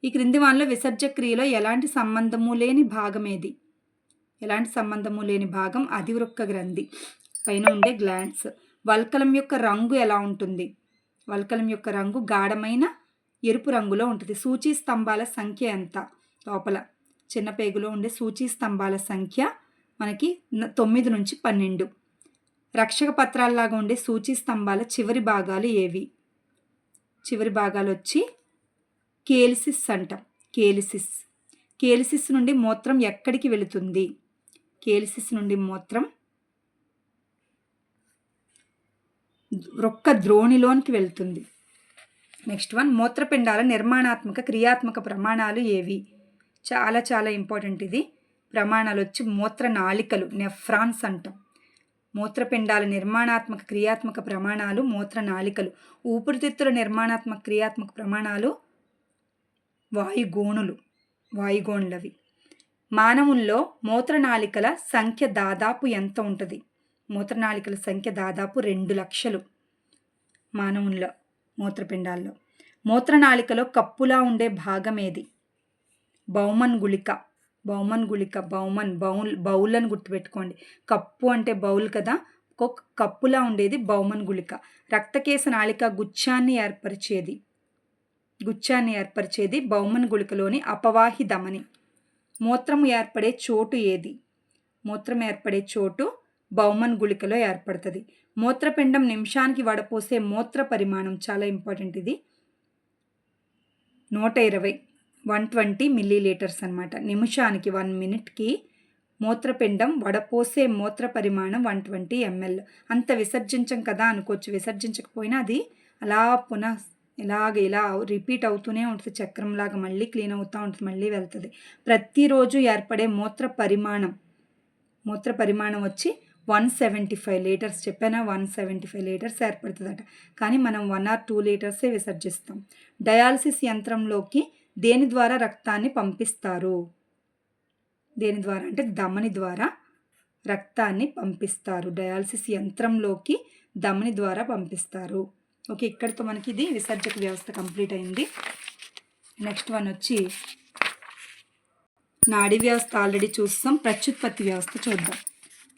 Speaker 1: ఈ క్రింది వానిలో విసర్జ క్రియలో ఎలాంటి సంబంధము లేని భాగం ఏది? ఎలాంటి సంబంధము లేని భాగం అధివృక్క గ్రంథి పైన ఉండే గ్లాండ్స్. వల్కలం యొక్క రంగు ఎలా ఉంటుంది? వల్కలం యొక్క రంగు గాఢమైన ఎరుపు రంగులో ఉంటుంది. సూచీ స్తంభాల సంఖ్య ఎంత? లోపల చిన్న పేగులో ఉండే సూచీ స్తంభాల సంఖ్య మనకి 9 నుంచి 12. రక్షక పత్రాల్లాగా ఉండే సూచీ స్తంభాల చివరి భాగాలు ఏవి? చివరి భాగాలు వచ్చి కేలిసిస్ అంటాం. కేలిసిస్ నుండి మూత్రం ఎక్కడికి వెళుతుంది? కేలిసిస్ నుండి మూత్రం రొక్క ద్రోణిలోనికి వెళ్తుంది. నెక్స్ట్ వన్, మూత్రపిండాల నిర్మాణాత్మక క్రియాత్మక ప్రమాణాలు ఏవి? చాలా చాలా ఇంపార్టెంట్ ఇది. ప్రమాణాలు వచ్చి మూత్రనాళికలు, నెఫ్రాన్స్ అంటాం. మూత్రపిండాల నిర్మాణాత్మక క్రియాత్మక ప్రమాణాలు మూత్రనాళికలు. ఊపిరితిత్తుల నిర్మాణాత్మక క్రియాత్మక ప్రమాణాలు వాయుగోణులవి. మానవుల్లో మూత్రనాళికల సంఖ్య దాదాపు ఎంత ఉంటుంది? మూత్రనాళికల సంఖ్య దాదాపు 2 లక్షలు మానవుల్లో మూత్రపిండాల్లో. మూత్రనాళికలో కప్పులా ఉండే భాగం ఏది? బౌమన్ గుళిక. బౌల్ అని గుర్తుపెట్టుకోండి. కప్పు అంటే బౌల్ కదా, కప్పులా ఉండేది బౌమన్ గుళిక. రక్తకేశ నాళిక గుచ్చాన్ని ఏర్పరిచేది బౌమన్ గుళికలోని అపవాహి ధమని. మూత్రము ఏర్పడే చోటు ఏది? మూత్రం ఏర్పడే చోటు బౌమన్ గుళికలో ఏర్పడుతుంది. మూత్రపిండం నిమిషానికి వడపోసే మూత్ర పరిమాణం చాలా ఇంపార్టెంట్ ఇది. 120 మిల్లీలీటర్స్ అనమాట. నిమిషానికి 1 మినిట్కి మూత్రపిండం వడపోసే మూత్ర పరిమాణం 120 ml. అంత విసర్జించం కదా అనుకోవచ్చు. విసర్జించకపోయినా అది అలా ఇలా రిపీట్ అవుతూనే ఉంటుంది. చక్రంలాగా మళ్ళీ క్లీన్ అవుతూ ఉంటుంది, మళ్ళీ వెళ్తుంది. ప్రతిరోజు ఏర్పడే మూత్ర పరిమాణం వచ్చి 175 లీటర్స్. చెప్పానా? 175 లీటర్స్ ఏర్పడుతుందట. కానీ మనం 1 or 2 లీటర్సే విసర్జిస్తాం. డయాలసిస్ యంత్రంలోకి దేని ద్వారా రక్తాన్ని పంపిస్తారు? దేని ద్వారా అంటే ధమని ద్వారా రక్తాన్ని పంపిస్తారు. డయాలసిస్ యంత్రంలోకి ధమని ద్వారా పంపిస్తారు. ఓకే, ఇక్కడితో మనకి ఇది విసర్జక వ్యవస్థ కంప్లీట్ అయింది. నెక్స్ట్ వన్ వచ్చి నాడీ వ్యవస్థ ఆల్రెడీ చూస్తాం. ప్రత్యుత్పత్తి వ్యవస్థ చూద్దాం.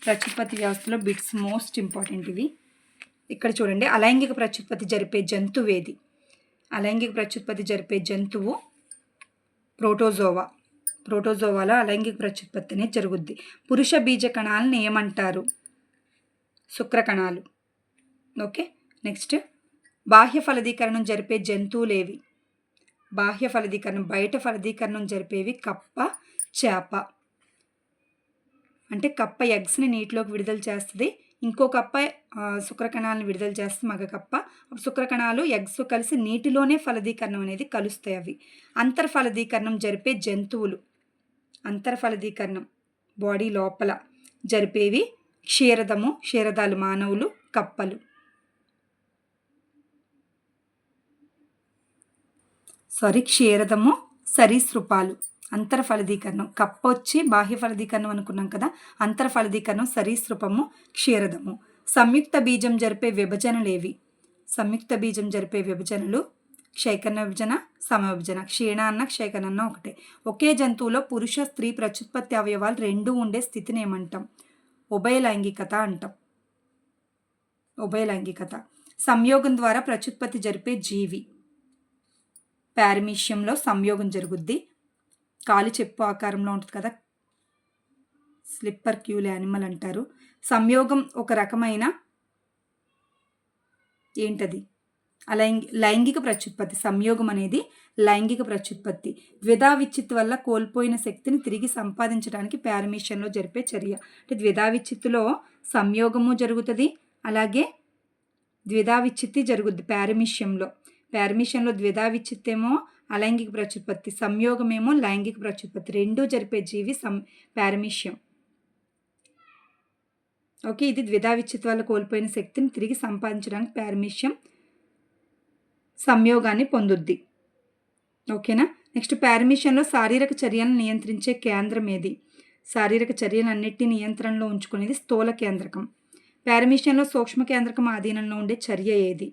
Speaker 1: ప్రత్యుత్పత్తి వ్యవస్థలో బిట్స్ మోస్ట్ ఇంపార్టెంట్ ఇవి. ఇక్కడ చూడండి, అలైంగిక ప్రత్యుత్పత్తి జరిపే జంతువు ఏది? అలైంగిక ప్రత్యుత్పత్తి జరిపే జంతువు ప్రోటోజోవాలో అలైంగిక ప్రత్యుత్పత్తి అనేది జరుగుద్ది. పురుష బీజ కణాలను ఏమంటారు? శుక్రకణాలు. ఓకే, నెక్స్ట్ బాహ్య ఫలదీకరణం జరిపే జంతువులేవి? బాహ్య ఫలదీకరణం, బయట ఫలదీకరణం జరిపేవి కప్ప, చేప. అంటే కప్ప ఎగ్స్ని నీటిలోకి విడుదల చేస్తుంది, ఇంకో కప్ప శుక్రకణాలను విడుదల చేస్తుంది, మగ కప్ప. శుక్రకణాలు ఎగ్స్ కలిసి నీటిలోనే ఫలదీకరణం అనేది కలుస్తాయి. అవి అంతర్ఫలదీకరణం జరిపే జంతువులు. అంతర్ఫలదీకరణం బాడీ లోపల జరిపేవి క్షీరదాలు మానవులు, కప్పలు. క్షీరదము సరీసృపాలు. అంతర్ఫలదీకరణం కప్ప వచ్చి బాహ్య ఫలదీకరణం అనుకున్నాం కదా, అంతర్ఫలదీకరణం సరీసృపము, క్షీరదము. సంయుక్త బీజం జరిపే విభజనలు ఏవి? సంయుక్త బీజం జరిపే విభజనలు క్షయకరణ విభజన, సమవిభజన. క్షీణాన్న క్షయకరణ ఒకటే. ఒకే జంతువులో పురుష స్త్రీ ప్రత్యుత్పత్తి అవయవాలు 2 ఉండే స్థితిని ఏమంటాం? ఉభయలైంగికత అంటాం. ఉభయలైంగికత. సంయోగం ద్వారా ప్రత్యుత్పత్తి జరిపే జీవి. పారమీషియంలో సంయోగం జరుగుద్ది. కాలి చెప్పు ఆకారంలో ఉంటుంది కదా, స్లిప్పర్ క్యూల్ యానిమల్ అంటారు. సంయోగం ఒక రకమైన ఏంటది? లైంగిక ప్రత్యుత్పత్తి. సంయోగం అనేది లైంగిక ప్రత్యుత్పత్తి. ద్విధా విచ్ఛిత్తి వల్ల కోల్పోయిన శక్తిని తిరిగి సంపాదించడానికి పారమీషియంలో జరిపే చర్య. అంటే ద్విధా విచ్ఛిత్తిలో సంయోగము జరుగుతుంది, అలాగే ద్విధా విచ్ఛిత్తి జరుగుద్ది పారమీషియంలో. ద్విధా విచ్ఛిత్తేమో అలైంగిక ప్రత్యుత్పత్తి, సంయోగమేమో లైంగిక ప్రత్యుత్పత్తి. రెండూ జరిపే జీవి పారమీష్యం. ఓకే, ఇది ద్విధా విచ్చిత్వాలు కోల్పోయిన శక్తిని తిరిగి సంపాదించడానికి పారమీష్యం సంయోగాన్ని పొందుద్ది. ఓకేనా. నెక్స్ట్ పారమీషియంలో శారీరక చర్యలను నియంత్రించే కేంద్రం ఏది? శారీరక చర్యలన్నిటినీ నియంత్రణలో ఉంచుకునేది స్థూల కేంద్రకం. పారమీషియంలో సూక్ష్మ కేంద్రకం ఆధీనంలో ఉండే చర్య ఏది?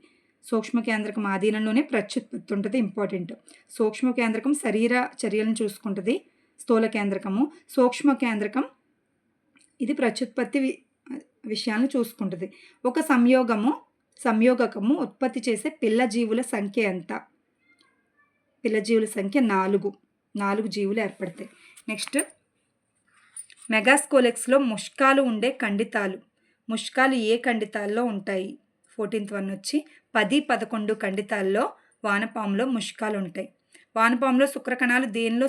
Speaker 1: సూక్ష్మ కేంద్రకం ఆధీనంలోనే ప్రత్యుత్పత్తి ఉంటుంది. ఇంపార్టెంట్. సూక్ష్మ కేంద్రకం శరీర చర్యలను చూసుకుంటుంది, స్థూల కేంద్రకము. సూక్ష్మ కేంద్రకం ఇది ప్రత్యుత్పత్తి విషయాలను చూసుకుంటుంది. ఒక సంయోగకము ఉత్పత్తి చేసే పిల్ల జీవుల సంఖ్య ఎంత? పిల్ల జీవుల సంఖ్య 4 జీవులు ఏర్పడతాయి. నెక్స్ట్ మెగాస్కోలెక్స్లో ముష్కాలు ఉండే ఖండితాలు. ముష్కాలు ఏ ఖండితాల్లో ఉంటాయి? 14th వన్ వచ్చి 10, 11 ఖండితాల్లో వానపాములో ముష్కాలు ఉంటాయి. వానపాములో శుక్రకణాలు దేనిలో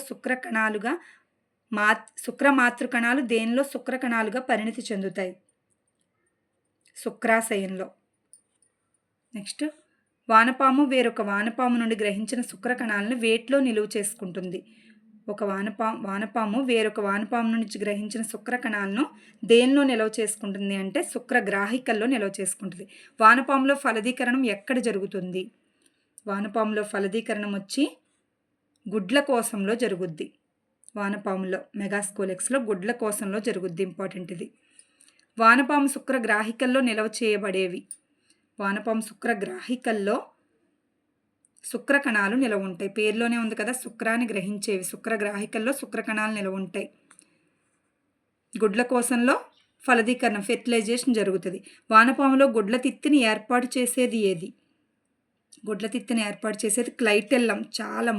Speaker 1: శుక్రమాతృకణాలు దేనిలో శుక్రకణాలుగా పరిణతి చెందుతాయి? శుక్రాశయంలో. నెక్స్ట్ వానపాము వేరొక వానపాము నుండి గ్రహించిన శుక్రకణాలను వేట్లో నిలువ చేసుకుంటుంది. ఒక వానపాము వేరొక వానపాము నుంచి గ్రహించిన శుక్రకణాలను దేనిలో నిల్వ చేసుకుంటుంది అంటే శుక్రగ్రాహికల్లో నిల్వ చేసుకుంటుంది. వానపాములో ఫలదీకరణం ఎక్కడ జరుగుతుంది? వానపాములో ఫలదీకరణం వచ్చి గుడ్ల కోశంలో జరుగుద్ది. వానపాములో మెగాస్కోలెక్స్లో గుడ్ల కోశంలో జరుగుద్ది. ఇంపార్టెంట్ ఇది. వానపాము శుక్రగ్రాహికల్లో నిల్వ చేయబడేవి. వానపాము శుక్రగ్రాహికల్లో శుక్రకణాలు నిలవ ఉంటాయి. పేరులోనే ఉంది కదా, శుక్రాన్ని గ్రహించేవి. శుక్రగ్రాహికల్లో శుక్రకణాలు నిలవ ఉంటాయి. గుడ్ల కోశంలో ఫలదీకరణం ఫెర్టిలైజేషన్ జరుగుతుంది. వానపాములో గుడ్ల తిత్తిని ఏర్పాటు చేసేది ఏది? గుడ్ల తిత్తిని ఏర్పాటు చేసేది క్లైటెల్లం. చాలా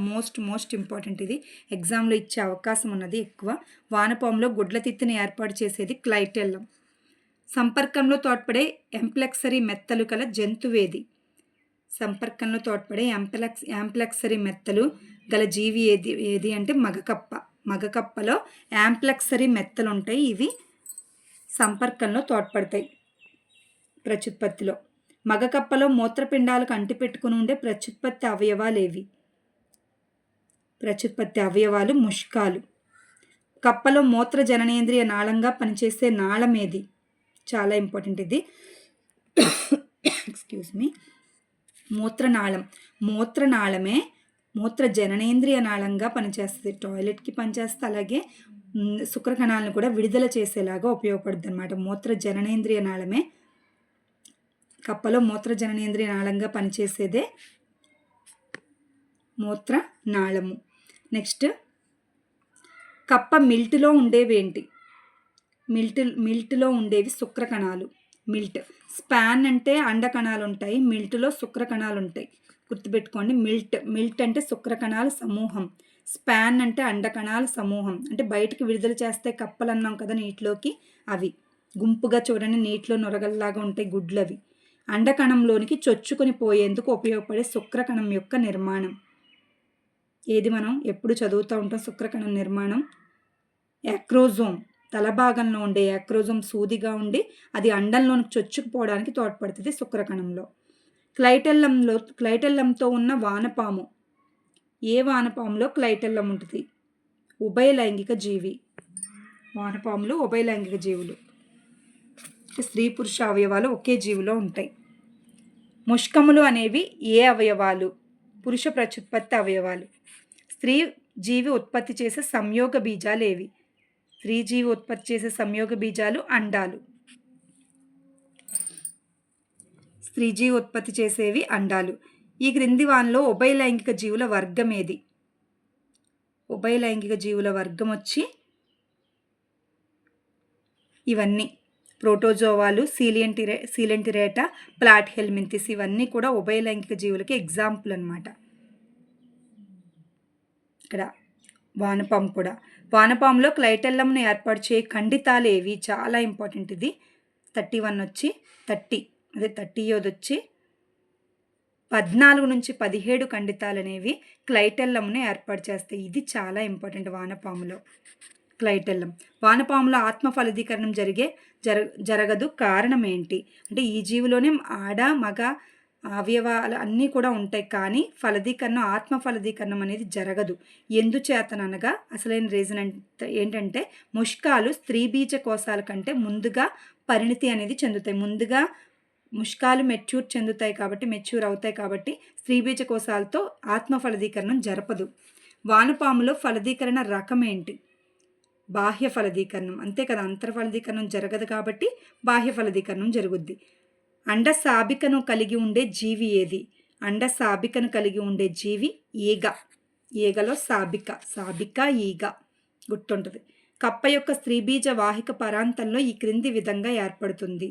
Speaker 1: మోస్ట్ ఇంపార్టెంట్. ఇది ఎగ్జామ్లో ఇచ్చే అవకాశం ఉన్నది ఎక్కువ. వానపాములో గుడ్ల తిత్తిని ఏర్పాటు చేసేది క్లైటెల్లం. సంపర్కంలో తోడ్పడే యాంప్లెక్సరీ మెత్తలు కల జంతువేది? సంపర్కంలో తోడ్పడే యాంప్లెక్సరీ మెత్తలు గల జీవి ఏది అంటే మగకప్ప. మగకప్పలో యాంప్లెక్సరీ మెత్తలు ఉంటాయి. ఇవి సంపర్కంలో తోడ్పడతాయి ప్రత్యుత్పత్తిలో. మగకప్పలో మూత్రపిండాలకు అంటిపెట్టుకుని ఉండే ప్రత్యుత్పత్తి అవయవాలు ఏవి? ప్రత్యుత్పత్తి అవయవాలు ముష్కాలు. కప్పలో మూత్ర జననేంద్రియ నాళంగా పనిచేసే నాళం ఏది? చాలా ఇంపార్టెంట్ ఇది. Excuse me. మూత్రనాళమే మూత్ర జననేంద్రియ నాళంగా పనిచేస్తుంది. టాయిలెట్కి పనిచేస్తుంది, అలాగే శుక్రకణాలను కూడా విడుదల చేసేలాగా ఉపయోగపడుతుంది అనమాట. మూత్ర జననేంద్రియ నాళమే కప్పలో మూత్ర జననేంద్రియ నాళంగా పనిచేసేదే మూత్రనాళము. నెక్స్ట్ కప్ప మిల్ట్లో ఉండేవేంటి? మిల్ట్లో ఉండేవి శుక్రకణాలు. స్పాన్ అంటే అండకణాలు ఉంటాయి, మిల్ట్లో శుక్రకణాలు ఉంటాయి. గుర్తుపెట్టుకోండి. మిల్ట్ అంటే శుక్రకణాల సమూహం, స్పాన్ అంటే అండకణాల సమూహం. అంటే బయటికి విడుదల చేస్తే కప్పలు అన్నాం కదా నీటిలోకి, అవి గుంపుగా చూడండి నీటిలో నొరగల్లాగా ఉంటాయి గుడ్లు. అవి అండకణంలోనికి చొచ్చుకొని పోయేందుకు ఉపయోగపడే శుక్రకణం యొక్క నిర్మాణం ఏది? మనం ఎప్పుడు చదువుతూ ఉంటాం శుక్రకణం నిర్మాణం. యాక్రోజోమ్. తల భాగంలో ఉండే యాక్రోజోమ్ సూదిగా ఉండి అది అండంలోనికి చొచ్చుకుపోవడానికి తోడ్పడుతుంది శుక్రకణంలో. క్లైటెల్లంతో ఉన్న వానపాము. ఏ వానపాములో క్లైటెల్లం ఉంటుంది? ఉభయలైంగిక జీవి. వానపాములు ఉభయలైంగిక జీవులు. స్త్రీ పురుష అవయవాలు ఒకే జీవిలో ఉంటాయి. ముష్కములు అనేవి ఏ అవయవాలు? పురుష ప్రత్యుత్పత్తి అవయవాలు. స్త్రీ జీవి ఉత్పత్తి చేసే సంయోగ బీజాలు ఏవి? స్త్రీ జీవి ఉత్పత్తి చేసే సంయోగ బీజాలు అండాలు. స్త్రీ జీవి ఉత్పత్తి చేసేవి అండాలు. ఈ క్రింది వానిలో ఉభయలైంగిక జీవుల వర్గం ఏది? ఉభయలైంగిక జీవుల వర్గం వచ్చి ఇవన్నీ ప్రోటోజోవాలు, సీలెంటిరేటా, ప్లాటిహెల్మింథిస్. ఇవన్నీ కూడా ఉభయలైంగిక జీవులకి ఎగ్జాంపుల్ అన్నమాట. ఇక్కడ వానపాము కూడా. వానపాములో క్లైటెల్లంను ఏర్పాటు చేయ ఖండితాలు ఏవి? చాలా ఇంపార్టెంట్ ఇది. 31 వచ్చి 30 వచ్చి 14 నుంచి 17 ఖండితాలు అనేవి క్లైటెల్లంను ఏర్పాటు చేస్తాయి. ఇది చాలా ఇంపార్టెంట్ వానపాములో. క్లైటెల్లం. వానపాములో ఆత్మ ఫలదీకరణం జరగదు, కారణం ఏంటి అంటే ఈ జీవిలోనే ఆడ మగ అవయవాలు అన్నీ కూడా ఉంటాయి, కానీ ఫలదీకరణం ఆత్మ ఫలదీకరణం అనేది జరగదు. ఎందుచేతననగా అసలైన రీజన్ ఏంటంటే ముష్కాలు స్త్రీ బీజ కోశాల కంటే ముందుగా పరిణితి అనేది చెందుతాయి. ముందుగా ముష్కాలు మెచ్యూర్ అవుతాయి కాబట్టి స్త్రీ బీజ కోశాలతో ఆత్మ ఫలదీకరణం జరపదు. వానపాములో ఫలదీకరణ రకం ఏంటి? బాహ్య ఫలదీకరణం, అంతే కదా, అంతర్ ఫలదీకరణం జరగదు కాబట్టి బాహ్య ఫలదీకరణం జరుగుద్ది. అండ సాబికను కలిగి ఉండే జీవి ఏది? అండ సాబికను కలిగి ఉండే జీవి ఈగ. ఈగలో సాబిక ఈగ గుర్తుంటుంది. కప్ప యొక్క స్త్రీబీజ వాహిక పరాంతంలో ఈ క్రింది విధంగా ఏర్పడుతుంది.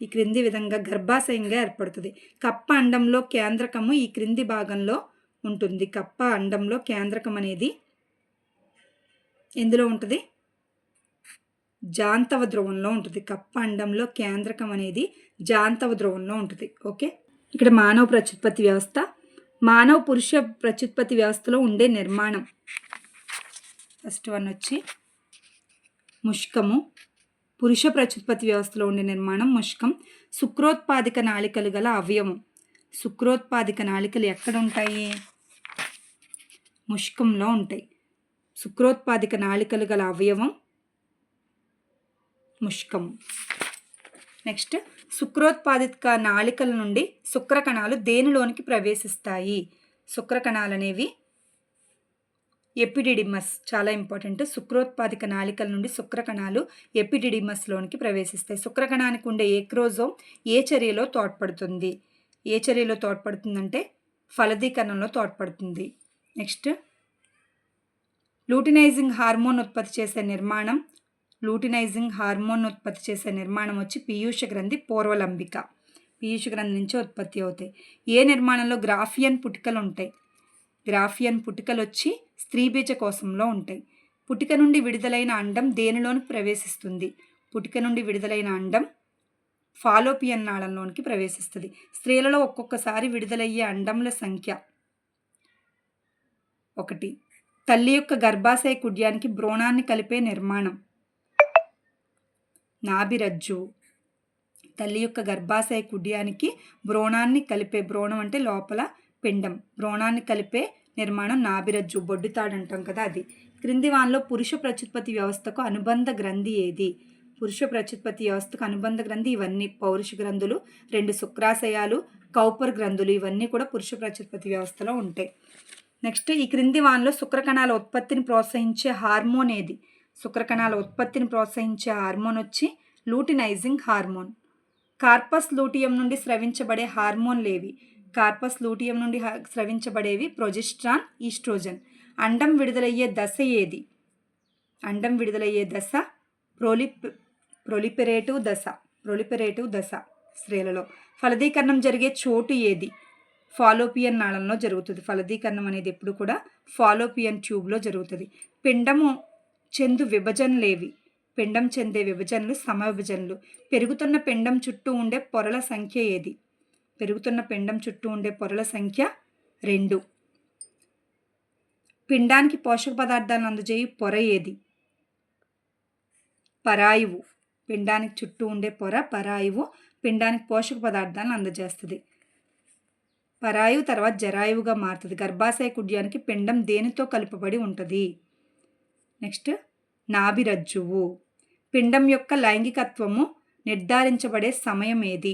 Speaker 1: ఈ క్రింది విధంగా గర్భాశయంగా ఏర్పడుతుంది. కప్ప అండంలో కేంద్రకము ఈ క్రింది భాగంలో ఉంటుంది. కప్ప అండంలో కేంద్రకం అనేది ఎందులో ఉంటుంది? జాంతవ ధ్రువంలో ఉంటుంది. కప్ప అండంలో కేంద్రకం అనేది జాంతవ ధ్రువంలో ఉంటుంది. ఓకే, ఇక్కడ మానవ ప్రత్యుత్పత్తి వ్యవస్థ. మానవ పురుష ప్రత్యుత్పత్తి వ్యవస్థలో ఉండే నిర్మాణం. ఫస్ట్ వన్ వచ్చి ముష్కము. పురుష ప్రత్యుత్పత్తి వ్యవస్థలో ఉండే నిర్మాణం ముష్కం. శుక్రోత్పాదిక నాళికలు గల అవయవం. శుక్రోత్పాదిక నాళికలు ఎక్కడ ఉంటాయి? ముష్కంలో ఉంటాయి. శుక్రోత్పాదిక నాళికలు గల అవయవం ముష్కము. నెక్స్ట్, శుక్రోత్పాదిక నాళికల నుండి శుక్రకణాలు దేనిలోనికి ప్రవేశిస్తాయి? శుక్రకణాలు అనేవి ఎపిడిడిమస్, చాలా ఇంపార్టెంట్. శుక్రోత్పాదిక నాళికల నుండి శుక్రకణాలు ఎపిడిడిమస్లోనికి ప్రవేశిస్తాయి. శుక్రకణానికి ఉండే ఏక్రోజోమ్ ఏ చర్యలో తోడ్పడుతుంది? ఏ చర్యలో తోడ్పడుతుందంటే ఫలదీకరణంలో తోడ్పడుతుంది. నెక్స్ట్, లూటినైజింగ్ హార్మోన్ ఉత్పత్తి చేసే నిర్మాణం. లూటినైజింగ్ హార్మోన్ ఉత్పత్తి చేసే నిర్మాణం వచ్చి పీయూష గ్రంథి, పూర్వలంబిక. పీయూష గ్రంథి నుంచి ఉత్పత్తి అవుతాయి. ఏ నిర్మాణంలో గ్రాఫియన్ పుటికలు ఉంటాయి? గ్రాఫియన్ పుటికలు వచ్చి స్త్రీబీజ కోశంలో ఉంటాయి. పుటిక నుండి విడుదలైన అండం దేనిలోనికి ప్రవేశిస్తుంది? పుటిక నుండి విడుదలైన అండం ఫాలోపియన్ నాళంలోనికి ప్రవేశిస్తుంది. స్త్రీలలో ఒక్కొక్కసారి విడుదలయ్యే అండముల సంఖ్య 1. తల్లి యొక్క గర్భాశయ కుడ్యానికి భ్రూణాన్ని కలిపే నిర్మాణం నాభిరజ్జువు. తల్లి యొక్క గర్భాశయ కుడ్యానికి భ్రూణాన్ని కలిపే, భ్రూణం అంటే లోపల పిండం, భ్రూణాన్ని కలిపే నిర్మాణం నాభిరజ్జు, బొడ్డుతాడు అంటాం కదా అది. క్రింది వానిలో పురుష ప్రత్యుత్పత్తి వ్యవస్థకు అనుబంధ గ్రంథి ఏది? పురుష ప్రత్యుత్పత్తి వ్యవస్థకు అనుబంధ గ్రంథి ఇవన్నీ పౌరుష గ్రంథులు, 2 శుక్రాశయాలు, కౌపర్ గ్రంథులు, ఇవన్నీ కూడా పురుష ప్రత్యుత్పత్తి వ్యవస్థలో ఉంటాయి. నెక్స్ట్, ఈ క్రింది వానిలో శుక్రకణాల ఉత్పత్తిని ప్రోత్సహించే హార్మోన్ ఏది? శుక్రకణాల ఉత్పత్తిని ప్రోత్సహించే హార్మోన్ వచ్చి లూటినైజింగ్ హార్మోన్. కార్పస్ లూటియం నుండి స్రవించబడే హార్మోన్లేవి? కార్పస్ లూటియం నుండి స్రవించబడేవి ప్రొజెస్ట్రాన్, ఈస్ట్రోజన్. అండం విడుదలయ్యే దశ ఏది? అండం విడుదలయ్యే దశ ప్రొలిపెరేటివ్ దశ స్త్రీలలో. ఫలదీకరణం జరిగే చోటు ఏది? ఫాలోపియన్ నాళంలో జరుగుతుంది. ఫలదీకరణం అనేది ఎప్పుడు కూడా ఫాలోపియన్ ట్యూబ్లో జరుగుతుంది. పిండము చెందు విభజనలేవి? పిండం చెందే విభజనలు సమవిభజనలు. పెరుగుతున్న పిండం చుట్టూ ఉండే పొరల సంఖ్య ఏది? పెరుగుతున్న పిండం చుట్టూ ఉండే పొరల సంఖ్య 2. పిండానికి పోషక పదార్థాలను అందజేయి పొర ఏది? పరాయువు. పిండానికి చుట్టూ ఉండే పొర పరాయువు పిండానికి పోషక పదార్థాలను అందజేస్తుంది. పరాయువు తర్వాత జరాయువుగా మారుతుంది. గర్భాశయ కుడ్యానికి పిండం దేనితో కలుపబడి ఉంటుంది? నెక్స్ట్, నాభిరజ్జువు. పిండం యొక్క లైంగికత్వము నిర్ధారించబడే సమయం ఏది?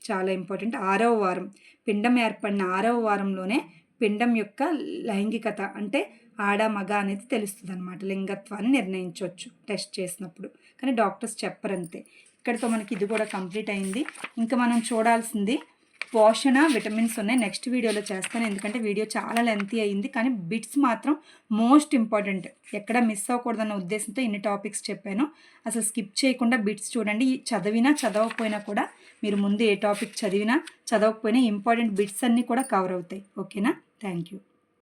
Speaker 1: చాలా ఇంపార్టెంట్, 6వ వారం. పిండం ఏర్పడిన 6వ వారంలోనే పిండం యొక్క లైంగికత అంటే ఆడ మగ అనేది తెలుస్తుంది అనమాట. లింగత్వాన్ని నిర్ణయించవచ్చు టెస్ట్ చేసినప్పుడు, కానీ డాక్టర్స్ చెప్పరంతే. ఇక్కడితో మనకి ఇది కూడా కంప్లీట్ అయింది. ఇంకా మనం చూడాల్సింది పోషణ, విటమిన్స్ ఉన్నాయి. నెక్స్ట్ వీడియోలో చేస్తాను, ఎందుకంటే వీడియో చాలా లెంతీ అయింది, కానీ బిట్స్ మాత్రం మోస్ట్ ఇంపార్టెంట్. ఎక్కడ మిస్ అవ్వకూడదన్న ఉద్దేశంతో ఇన్ని టాపిక్స్ చెప్పాను. అసలు స్కిప్ చేయకుండా బిట్స్ చూడండి. చదివినా చదవకపోయినా కూడా మీరు ముందు ఏ టాపిక్ చదివినా చదవకపోయినా ఇంపార్టెంట్ బిట్స్ అన్నీ కూడా కవర్ అవుతాయి. ఓకేనా? Thank you.